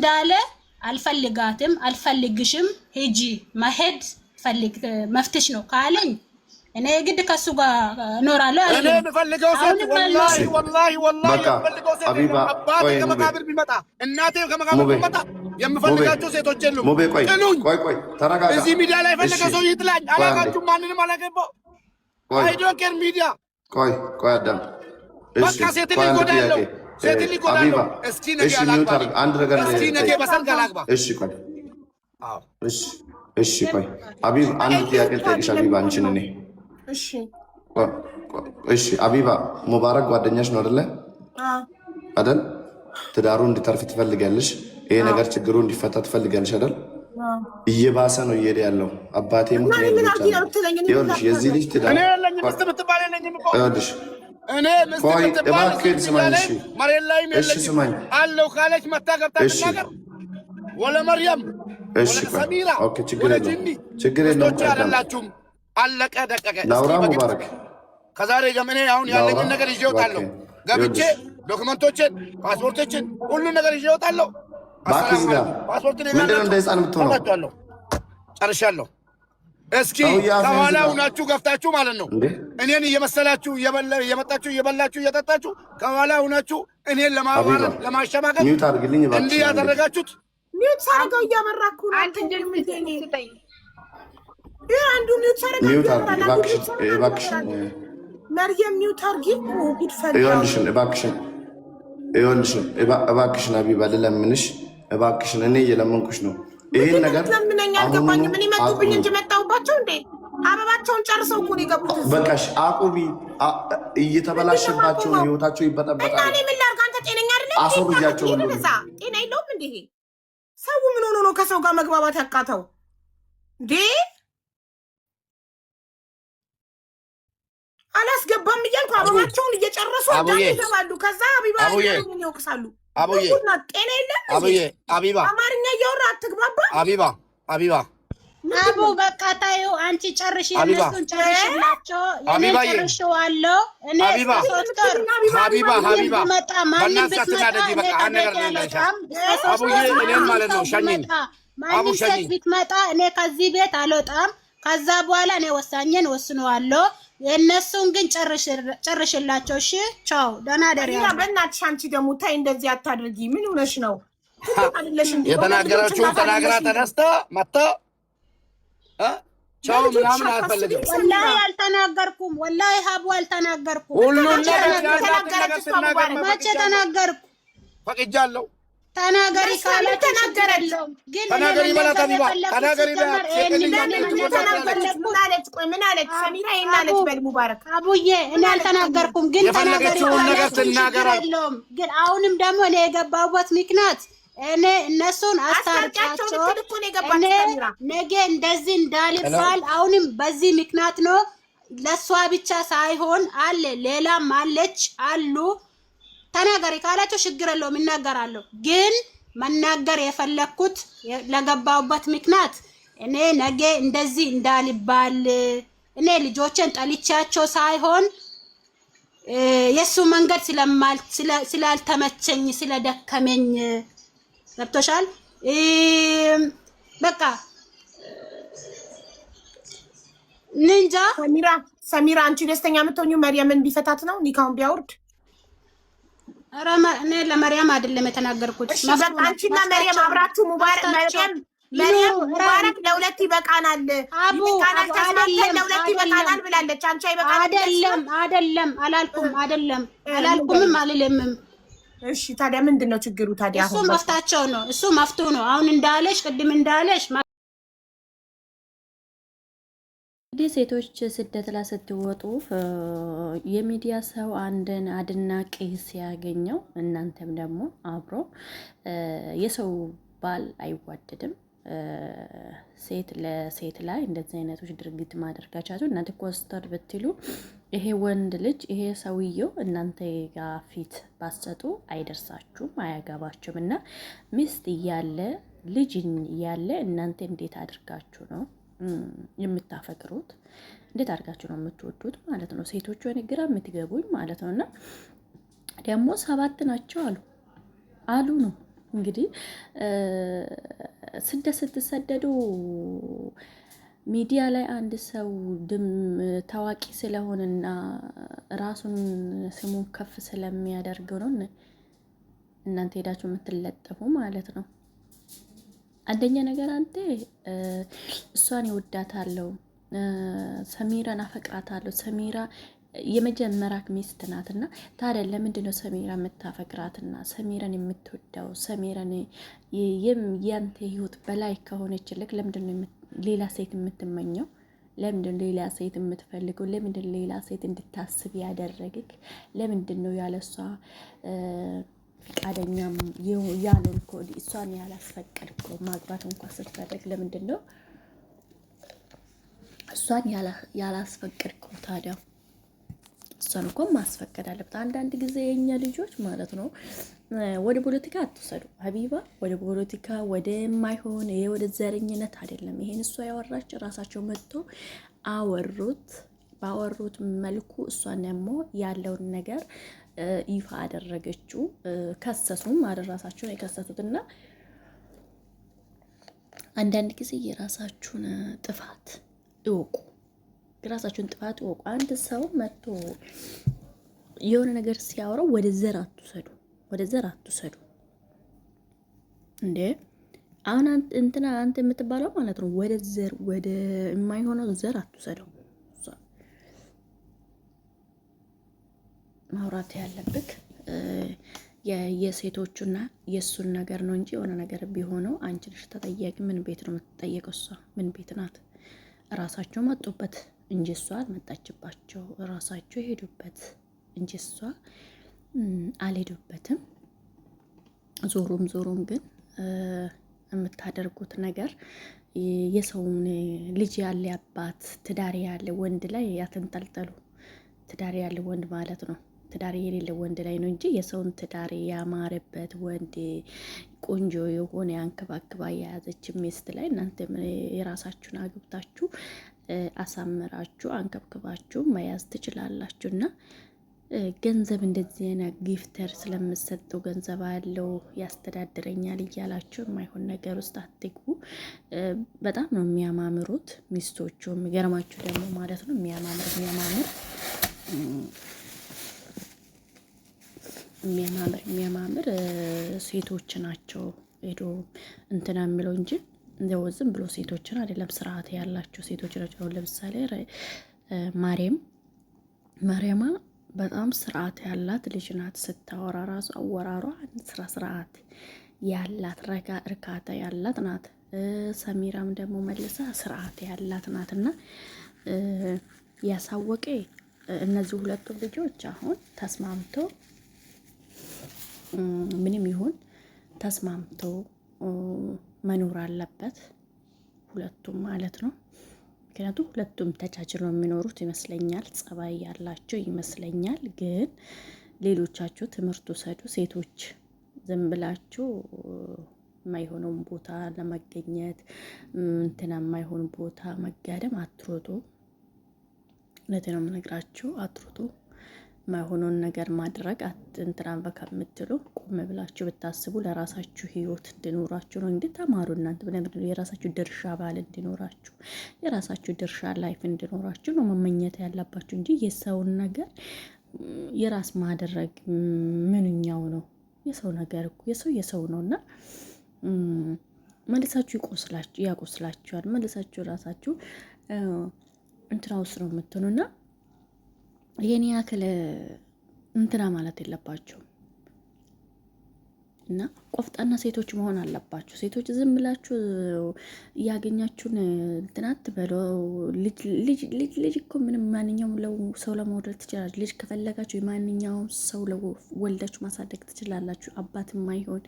እንዳለ አልፈልጋትም አልፈልግሽም ሂጂ መሄድ ፈልግ መፍትሽ ነው ካለኝ እኔ ግድ ከሱ ጋር እኖራለሁ እኔ የምፈልገው ሴት ወላሂ የምፈልገው ሴት አባቴ ከመቃብር ቢመጣ እናቴ ከመቃብር ቢመጣ የምፈልጋቸው ሴቶች የሉም። ቆይ ተረጋጋ። እዚህ ሚዲያ ላይ ፈለገ ሰው ይጥላኝ አላጋችሁም። ማንንም አላገባው አይ ዶንት ኬር ሚዲያ ቆይ አዳም በቃ ሴት ሊጎዳለው ሴት ሊጎዳለው እስኪ ነገ አላግባ አንድ ነገር እስኪ ነገ በሰርግ አላግባ እሺ ቆይ አቢብ አንድ ጥያቄ ልጠይቅሽ አቢብ አንቺን እኔ እሺ አቢባ ሙባረክ ጓደኛሽ ነው አይደለ? አይደል? ትዳሩ እንዲተርፍ ትፈልጋለሽ። ይሄ ነገር ችግሩ እንዲፈታ ትፈልጋለሽ አይደል? እየባሰ ነው እየሄደ ያለው። አባቴ ሙት ነው ይኸውልሽ፣ የዚህ ልጅ ትዳር እኔ ለኝ ምስት ብትባል የለኝም እኮ ይኸውልሽ እኔ ምስት ብትባል መሬት ላይ የለኝም አለው ካለች መታ ገብታ ትናገር ወለ መርያም ወለ ሰሚራ ኦኬ ችግር የለውም አይደላችሁም። አለቀ ደቀቀ። ላውራ ሙባረክ ከዛሬ ገመኔ አሁን ያለኝን ነገር ይዤ እወጣለሁ። ገብቼ ዶክመንቶችን ፓስፖርቶችን ሁሉ ነገር ይዤ እወጣለሁ። ባክስ ጋር ፓስፖርትን ምንድነው እንደ ህፃን የምትሆነው? ጨርሻለሁ። እስኪ ከኋላ ሁናችሁ ገፍታችሁ ማለት ነው እኔን እየመሰላችሁ እየመጣችሁ እየበላችሁ እየጠጣችሁ ከኋላ ሁናችሁ እኔን ለማዋረድ ለማሸማቀቅ እንዲህ ያደረጋችሁት ሚውት ሳረጋው እያመራኩ ነው። አንተ እንደምትኝ ስጠኝ አንዱ ሚውት ሳረጋው እባክሽ መርየም ሚውት አርጊ ጉድ ፈላ እባክሽን አቢባ ልለምንሽ እባክሽን እኔ እየለመንኩሽ ነው። ይሄን ነገር ለምንኛ አልገባኝ። ምን ይመጡብኝ እንጂ መጣውባቸው እንዴ? አበባቸውን ጨርሰው እኮ ነው የገቡት። በቃሽ አቁቢ። እየተበላሽባቸው ህይወታቸው ይበጠበጣል። እኔ ምን ላድርግ? አንተ ጤነኛ አይደለም። አስወርጃቸው ሁሉ ጤና የለውም እንዴ? ሰው ምን ሆኖ ነው ከሰው ጋር መግባባት ያቃተው እንዴ? አላስገባም እያልኩ አበባቸውን እየጨረሱ ይገባሉ። ከዛ አቢባ ምን ይወቅሳሉ? ጤና የለም። አቢባ አማርኛ እያወራ አትግባባ። አቢባ አቡ በቃ ታዩ አንቺ ጨርሽ፣ የነሱን ጨርሽላቸው። እኔ ጨርሽዋለሁ። እኔ ሶስተር ሀቢባ መጣ ማንም ብትመጣ እኔ ከዚህ ቤት አልወጣም። ከዛ በኋላ እኔ ወሳኝን ወስነዋለሁ። የነሱን ግን ጨርሽላቸው። እሺ ቻው፣ ደህና ደሪያ። በእናትሽ አንቺ ደግሞ ታይ እንደዚህ አታድርጊ። ምን ሆነሽ ነው? የተናገረችው ተናግራ ተነስታ መጣ ቻው ምናምን አልፈልግም። ወላሂ አልተናገርኩም። ወላሂ ሀቡ አልተናገርኩም። መቼ ተናገርኩ? ፈቅጃለሁ። ተናገሪ ካለ ተናገረለው። ግን ተናገሪ ማለት አቢባ ተናገሪ ማለት ምን አለች ሰሚራ? ይናለች በል ሙባረክ አቡዬ እኔ አልተናገርኩም። ግን ተናገሪ ካለ ግን አሁንም ደግሞ እኔ የገባሁበት ምክንያት እኔ እነሱን አስታርቃቸው እኔ ነገ እንደዚህ እንዳልባል አሁንም በዚህ ምክንያት ነው። ለሷ ብቻ ሳይሆን አለ ሌላም አለች አሉ። ተናገሪ ካላቸው ችግር የለውም እናገራለሁ። ግን መናገር የፈለኩት ለገባሁበት ምክንያት እኔ ነገ እንደዚህ እንዳልባል እኔ ልጆችን ጠልቻቸው ሳይሆን የሱ መንገድ ስላልተመቸኝ ስለደከመኝ ገብቶሻል። በቃ ንንጃ ሰሚራ አንቺ ደስተኛ የምትሆኚው መርየምን ቢፈታት ነው ኒካውን ቢያወርድ? ኧረ እኔ ለመርያም አይደለም የተናገርኩት። አንቺና መርየም አብራችሁ ሙባረክ መርየም ሙባረክ ለሁለት ይበቃናል ለሁለት ይበቃናል ብላለች። አንቺ አይበቃም? አይደለም አላልኩም። አላልኩምም አልልምም። እሺ ታዲያ ምንድነው ችግሩ ታዲያ? እሱ መፍታቸው ነው። እሱ መፍቱ ነው። አሁን እንዳለሽ ቅድም እንዳለሽ እንግዲህ ሴቶች ስደት ላይ ስትወጡ የሚዲያ ሰው አንድን አድናቂ ሲያገኘው እናንተም ደግሞ አብሮ የሰው ባል አይዋደድም። ሴት ለሴት ላይ እንደዚህ አይነቶች ድርጊት ማድረጋቻችሁ እናንተ ኮስተር ብትሉ ይሄ ወንድ ልጅ ይሄ ሰውየው እናንተ ጋር ፊት ባሰጡ አይደርሳችሁም፣ አያገባችሁም። እና ሚስት እያለ ልጅ እያለ እናንተ እንዴት አድርጋችሁ ነው የምታፈቅሩት? እንዴት አድርጋችሁ ነው የምትወዱት ማለት ነው? ሴቶቹ እኔ ግራ የምትገቡኝ ማለት ነው። እና ደግሞ 7 ናቸው አሉ ነው እንግዲህ ስደት ስትሰደዱ ሚዲያ ላይ አንድ ሰው ታዋቂ ስለሆነና ራሱን ስሙን ከፍ ስለሚያደርገው ነው እናንተ ሄዳችሁ የምትለጠፉ ማለት ነው። አንደኛ ነገር አንተ እሷን ይወዳታለሁ፣ ሰሚራን አፈቅራታለሁ፣ ሰሚራ የመጀመሪያ ሚስት ናትና፣ ታዲያ ለምንድን ነው ሰሚራ የምታፈቅራትና ሰሚራን የምትወዳው? ሰሚራን ያንተ ህይወት በላይ ከሆነችልክ ለምንድን ነው ሌላ ሴት የምትመኘው? ለምንድን ሌላ ሴት የምትፈልገው? ለምንድን ሌላ ሴት እንድታስብ ያደረግክ? ለምንድን ነው ያለሷ ፈቃደኛም ያልሆንከው? እሷን ያላስፈቀድከው? ማግባት እንኳን ስትፈልግ ለምንድን ነው እሷን ያላስፈቀድከው? ታዲያ እሷን እኮ ማስፈቀድ አለበት። አንዳንድ ጊዜ የኛ ልጆች ማለት ነው ወደ ፖለቲካ አትውሰዱ ሀቢባ፣ ወደ ፖለቲካ ወደ ማይሆን ወደ ዘረኝነት አይደለም። ይሄን እሷ ያወራች ራሳቸው መጥቶ አወሩት። ባወሩት መልኩ እሷን ደግሞ ያለውን ነገር ይፋ አደረገችው። ከሰሱም ራሳቸውን የከሰሱትና አንዳንድ ጊዜ የራሳችሁን ጥፋት እወቁ። የራሳችሁን ጥፋት እወቁ። አንድ ሰው መጥቶ የሆነ ነገር ሲያወራው ወደ ዘር አትውሰዱ፣ ወደ ዘር አትውሰዱ። እንዴ አሁን እንትና አንተ የምትባለው ማለት ነው ወደ ዘር ወደ የማይሆነው ዘር አትውሰደው። ማውራት ያለብክ የሴቶቹና የሱን ነገር ነው እንጂ የሆነ ነገር ቢሆነው አንቺ ነሽ ተጠያቂ። ምን ቤት ነው የምትጠየቀው? እሷ ምን ቤት ናት? ራሳቸው መጡበት እንጂ እሷ አልመጣችባቸው። ራሳቸው ሄዱበት እንጂ እሷ አልሄዱበትም። ዞሮም ግን የምታደርጉት ነገር የሰውን ልጅ ያለ አባት ትዳር ያለ ወንድ ላይ ያተንጠልጠሉ። ትዳር ያለ ወንድ ማለት ነው ትዳር የሌለ ወንድ ላይ ነው እንጂ የሰውን ትዳር ያማረበት ወንድ ቆንጆ የሆነ አንከባክባ የያዘች ሚስት ላይ እናንተ የራሳችሁን አግብታችሁ አሳምራችሁ አንከብክባችሁ መያዝ ትችላላችሁ። እና ገንዘብ እንደዚህ አይነት ጊፍተር ስለምሰጠው ገንዘብ ያለው ያስተዳድረኛል እያላችሁ የማይሆን ነገር ውስጥ አትግቡ። በጣም ነው የሚያማምሩት ሚስቶቹ። የሚገርማችሁ ደግሞ ማለት ነው የሚያማምር ሴቶች ናቸው። ሄዶ እንትና የሚለው እንጂ እንደው ዝም ብሎ ሴቶችን አይደለም፣ ስርዓት ያላቸው ሴቶች ናቸው። ለምሳሌ ማርያማ በጣም ስርዓት ያላት ልጅ ናት። ስታወራ ራሱ አወራሯ ስርዓት ያላት እርካታ ያላት ናት። ሰሚራም ደግሞ መልሳ ስርዓት ያላት ናትና ያሳወቀ እነዚህ ሁለቱ ልጆች አሁን ተስማምቶ ምንም ይሁን ተስማምቶ መኖር አለበት፣ ሁለቱም ማለት ነው። ምክንያቱም ሁለቱም ተቻችለው የሚኖሩት ይመስለኛል፣ ጸባይ ያላቸው ይመስለኛል። ግን ሌሎቻችሁ ትምህርት ውሰዱ። ሴቶች ዝም ብላችሁ የማይሆነውን ቦታ ለመገኘት እንትና የማይሆን ቦታ መጋደም አትሮጡ። እውነቴን ነው የምነግራችሁ፣ አትሮጡ። ማይሆኑን ነገር ማድረግ እንትናን ከምትሉ ቆም ብላችሁ ብታስቡ ለራሳችሁ ህይወት እንዲኖራችሁ ነው። እንግዲህ ተማሩ እናንተ በነገር የራሳችሁ ድርሻ ባል እንዲኖራችሁ የራሳችሁ ድርሻ ላይፍ እንዲኖራችሁ ነው መመኘት ያለባችሁ እንጂ የሰውን ነገር የራስ ማድረግ ምንኛው ነው? የሰው ነገር እኮ የሰው ነውና መልሳችሁ ያቆስላችኋል። መልሳችሁ ራሳችሁ እንትና ውስጥ ነው የምትሆኑና የኔ ያክል እንትና ማለት የለባቸው እና ቆፍጣና ሴቶች መሆን አለባችሁ። ሴቶች ዝም ብላችሁ እያገኛችሁን እንትና አትበሉ። ልጅ እኮ ምንም ማንኛውም ሰው ለመውለድ ትችላላችሁ። ልጅ ከፈለጋችሁ የማንኛውም ሰው ወልዳችሁ ማሳደግ ትችላላችሁ። አባት የማይሆን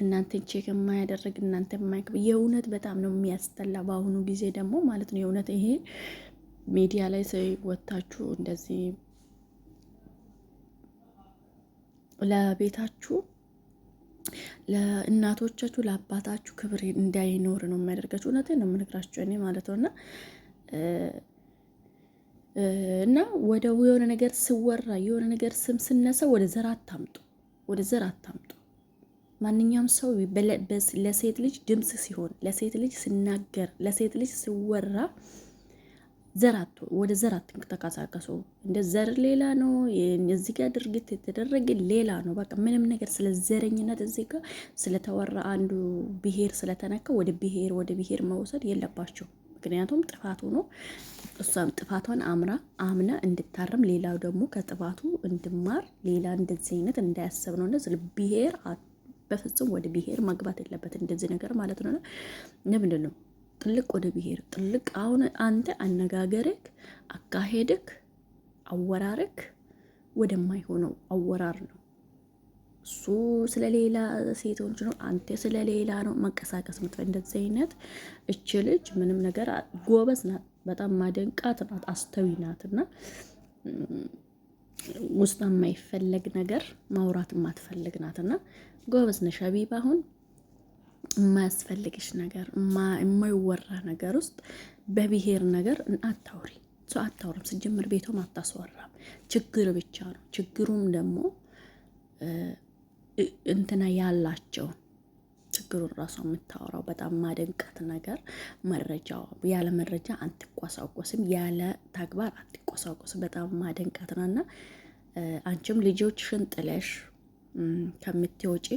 እናንተን ቼክ የማያደርግ እናንተ የማይከብ የእውነት በጣም ነው የሚያስጠላ። በአሁኑ ጊዜ ደግሞ ማለት ነው የእውነት ይሄ ሚዲያ ላይ ወታችሁ እንደዚህ ለቤታችሁ ለእናቶቻችሁ ለአባታችሁ ክብር እንዳይኖር ነው የሚያደርጋችሁ። እውነቴን ነው የምነግራችሁ እኔ ማለት ነውና እና ወደ የሆነ ነገር ስወራ የሆነ ነገር ስም ስነሳ ወደ ዘር አታምጡ። ማንኛውም ሰው ለሴት ልጅ ድምጽ ሲሆን፣ ለሴት ልጅ ሲናገር፣ ለሴት ልጅ ሲወራ ዘራቱ ወደ ዘራት ተንቀሳቀሱ። እንደ ዘር ሌላ ነው፣ እዚህ ጋር ድርጊት የተደረገ ሌላ ነው። በቃ ምንም ነገር ስለ ዘረኝነት እዚህ ጋር ስለተወራ አንዱ ብሔር ስለተነካ ወደ ብሔር መውሰድ የለባቸው። ምክንያቱም ጥፋቱ ነው። እሷም ጥፋቷን አምና እንድታረም፣ ሌላው ደግሞ ከጥፋቱ እንድማር፣ ሌላ እንደዚህ አይነት እንዳያሰብ ነው። ስለ ብሔር በፍጹም ወደ ብሔር መግባት የለበት እንደዚህ ነገር ማለት ነው። ለምንድን ነው ጥልቅ ወደ ብሔር ጥልቅ? አሁን አንተ አነጋገርክ፣ አካሄድክ፣ አወራርክ ወደማይሆነው አወራር ነው። እሱ ስለሌላ ሴቶች ነው፣ አንተ ስለሌላ ነው መንቀሳቀስ ምትፈ እንደዚህ አይነት እች ልጅ ምንም ነገር ጎበዝ ናት፣ በጣም ማደንቃት ናት፣ አስተዊ ናትና ውስጥ የማይፈለግ ነገር ማውራት የማትፈልግ ናትና ጎበዝ ነሽ ሀቢባ። አሁን የማያስፈልግሽ ነገር የማይወራ ነገር ውስጥ በብሔር ነገር አታውሪ። ሰው አታውራም፣ ስጀምር ቤቷም አታስወራም። ችግር ብቻ ነው። ችግሩም ደግሞ እንትና ያላቸው ችግሩን ራሷ የምታወራው በጣም ማደንቃት ነገር መረጃው ያለ መረጃ አትቆሳቆስም፣ ያለ ተግባር አትቆሳቆስም። በጣም ማደንቃት ነውና አንቺም ልጆችሽን ጥለሽ ከምትወጪ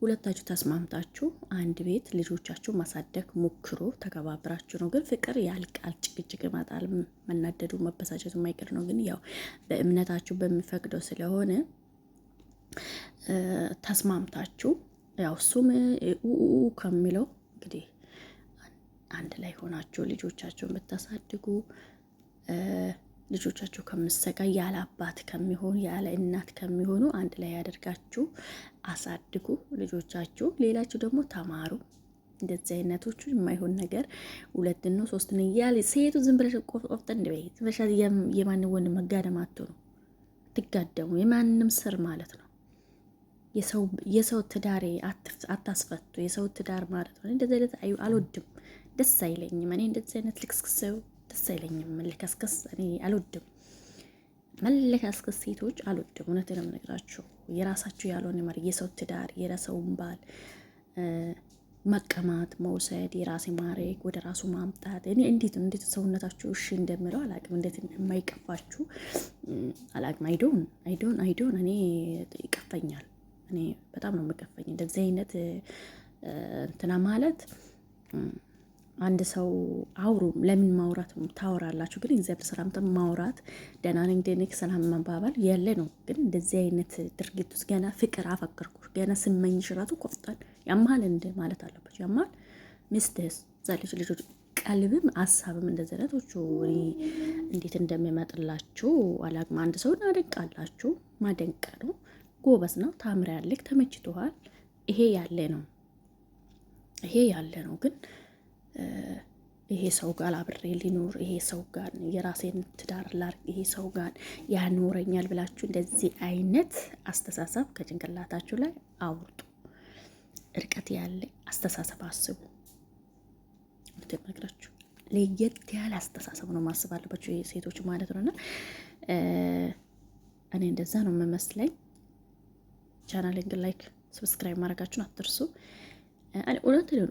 ሁለታችሁ ተስማምታችሁ አንድ ቤት ልጆቻችሁ ማሳደግ ሞክሮ ተከባብራችሁ ነው። ግን ፍቅር ያልቃል፣ ጭቅጭቅ ይመጣል፣ መናደዱ መበሳጨቱ የማይቀር ነው። ግን ያው በእምነታችሁ በሚፈቅደው ስለሆነ ተስማምታችሁ ያው እሱም ከሚለው እንግዲህ አንድ ላይ ሆናችሁ ልጆቻችሁን ብታሳድጉ ልጆቻችሁ ከምሰቃይ ያለ አባት ከሚሆኑ ያለ እናት ከሚሆኑ አንድ ላይ ያደርጋችሁ አሳድጉ ልጆቻችሁ። ሌላችሁ ደግሞ ተማሩ። እንደዚህ አይነቶቹ የማይሆን ነገር ሁለት ነው ሶስት ነው ያለ ሴቱ ዝም ብለሽ ቆፍጠን በይ ዝም የማን ወንድ መጋደም አትሆኑ፣ ትጋደሙ የማንም ስር ማለት ነው። የሰው ትዳሬ አታስፈቱ። የሰው ትዳር ማለት ነው እንደዚህ አይነት አልወድም፣ ደስ አይለኝም። እኔ እንደዚህ አይነት ልክስክስ ደስ አይለኝም። መለከስከስ እኔ አልወድም። መለከስከስ ሴቶች አልወድም። እውነቴን ነው የምነግራችሁ። የራሳችሁ ያልሆነ ማለት የሰው ትዳር የራሰውን ባል መቀማት መውሰድ፣ የራሴ ማረግ ወደ ራሱ ማምጣት እኔ እንዴት ሰውነታችሁ እሺ እንደምለው አላቅም። እንዴት የማይቀፋችሁ አላቅም። አይዶን እኔ ይቀፈኛል። እኔ በጣም ነው የምቀፈኝ እንደዚህ አይነት እንትና ማለት። አንድ ሰው አውሩ። ለምን ማውራት ታወራላችሁ? ግን እግዚአብሔር ሰላምታ ማውራት ደህና ነኝ ደህና ሰላም መባባል ያለ ነው። ግን እንደዚህ አይነት ድርጊት ውስጥ ገና ፍቅር አፈቀርኩሽ ገና ስመኝሽ ራሱ ቆፍጣን ያማል እንደ ማለት አለባችሁ። ያማል ሚስትስ ዛለች ልጆች ቀልብም ሀሳብም እንደዚህ አይነቶቹ እንዴት እንደሚመጥላችሁ አላቅም። አንድ ሰው እናደንቃላችሁ፣ ማደንቀ ነው። ጎበዝ ነው፣ ታምሪያለሽ፣ ተመችቶሃል። ይሄ ያለ ነው። ግን ይሄ ሰው ጋር አብሬ ሊኖር ይሄ ሰው ጋር የራሴን ትዳር ላርግ ይሄ ሰው ጋር ያኖረኛል ብላችሁ እንደዚህ አይነት አስተሳሰብ ከጭንቅላታችሁ ላይ አውጡ። እርቀት ያለ አስተሳሰብ አስቡ። ምትነግራችሁ ለየት ያለ አስተሳሰብ ነው ማስብ አለባችሁ ሴቶች ማለት ነውና እኔ እንደዛ ነው የምመስለኝ። ቻናሌን ግን ላይክ ሰብስክራይብ ማድረጋችሁን አትርሱ።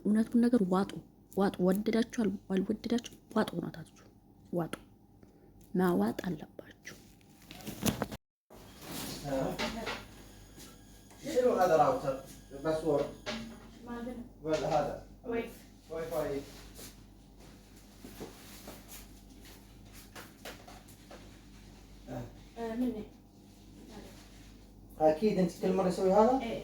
እውነቱን ነገር ዋጡ። ወደዳችሁ አልወደዳችሁ ዋጡ። ናታችሁ ዋጡ፣ ማዋጥ አለባችሁ። أكيد أنت كل مرة تسوي هذا؟ إيه.